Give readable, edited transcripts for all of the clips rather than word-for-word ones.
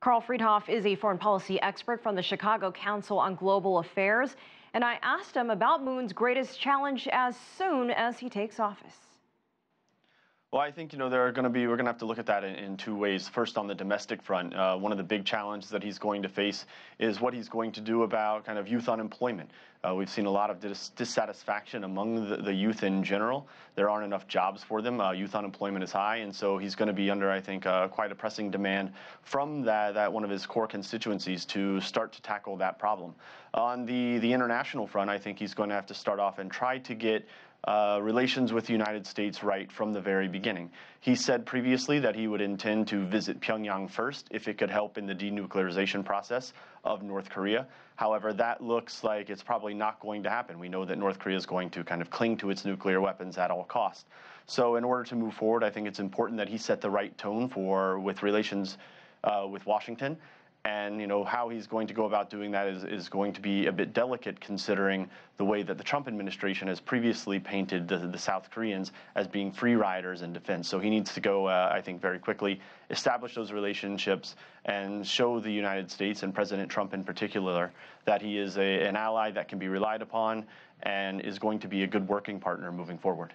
Karl Friedhoff is a foreign policy expert from the Chicago Council on Global Affairs, and I asked him about Moon's greatest challenge as soon as he takes office. Well, I think, we're going to have to look at that in two ways. First, on the domestic front, one of the big challenges that he's going to face is what he's going to do about kind of youth unemployment. We've seen a lot of dissatisfaction among the youth in general. There aren't enough jobs for them. Youth unemployment is high, and so he's going to be under, I think, quite a pressing demand from that one of his core constituencies to start to tackle that problem. On the international front, I think he's going to have to start off and try to get relations with the United States right from the very beginning. He said previously that he would intend to visit Pyongyang first if it could help in the denuclearization process of North Korea. However, that looks like it's probably not going to happen. We know that North Korea is going to kind of cling to its nuclear weapons at all costs. So in order to move forward, I think it's important that he set the right tone with relations with Washington. And how he's going to go about doing that is going to be a bit delicate, considering the way that the Trump administration has previously painted the South Koreans as being free riders in defense. So he needs to go, I think, very quickly, establish those relationships and show the United States and President Trump in particular that he is an ally that can be relied upon and is going to be a good working partner moving forward.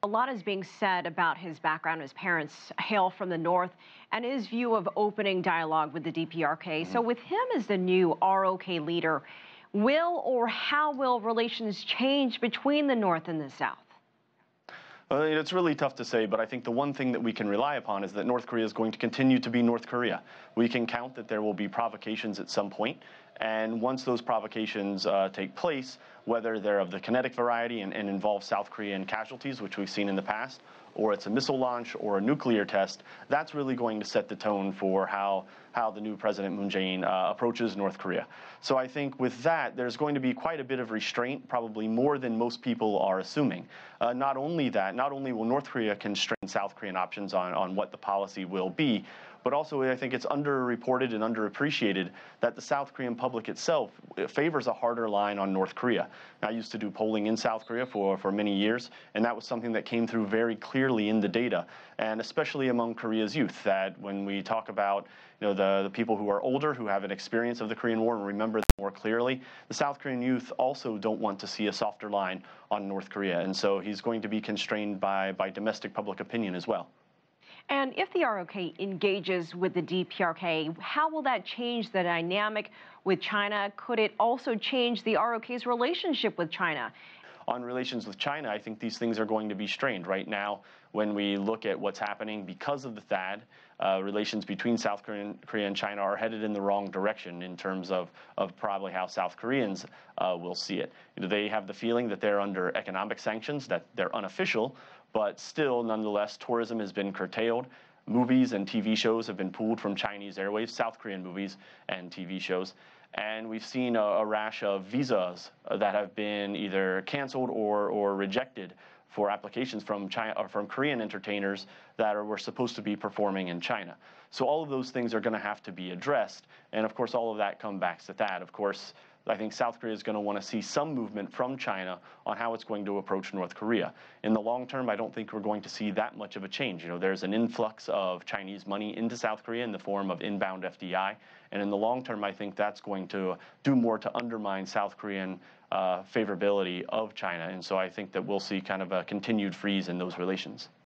A lot is being said about his background. His parents hail from the North and his view of opening dialogue with the DPRK. So with him as the new ROK leader, will or how will relations change between the North and the South? It's really tough to say, but I think the one thing that we can rely upon is that North Korea is going to continue to be North Korea. We can count that there will be provocations at some point, and once those provocations take place, whether they're of the kinetic variety and involve South Korean casualties, which we've seen in the past, or it's a missile launch or a nuclear test, that's really going to set the tone for how the new President Moon Jae-in approaches North Korea. So I think with that, there's going to be quite a bit of restraint, probably more than most people are assuming. Not only will North Korea constrain South Korean options on what the policy will be, but also I think it's underreported and underappreciated that the South Korean public itself favors a harder line on North Korea. I used to do polling in South Korea for many years, and that was something that came through very clearly in the data, and especially among Korea's youth, that when we talk about the people who are older, who have an experience of the Korean War and remember more clearly, the South Korean youth also don't want to see a softer line on North Korea, and so he's going to be constrained by domestic public opinion as well. And if the ROK engages with the DPRK, how will that change the dynamic with China? Could it also change the ROK's relationship with China? On relations with China, I think these things are going to be strained. Right now, when we look at what's happening because of the THAAD, relations between South Korea and China are headed in the wrong direction in terms of probably how South Koreans will see it. They have the feeling that they're under economic sanctions, that they're unofficial, but still, nonetheless, tourism has been curtailed. Movies and TV shows have been pulled from Chinese airwaves, South Korean movies and TV shows. And we've seen a rash of visas that have been either canceled or rejected for applications from China or from Korean entertainers that were supposed to be performing in China. So all of those things are going to have to be addressed. And of course, all of that comes back to that. Of course, I think South Korea is going to want to see some movement from China on how it's going to approach North Korea. In the long term, I don't think we're going to see that much of a change. There's an influx of Chinese money into South Korea in the form of inbound FDI. And in the long term, I think that's going to do more to undermine South Korean favorability of China. And so I think that we'll see kind of a continued freeze in those relations.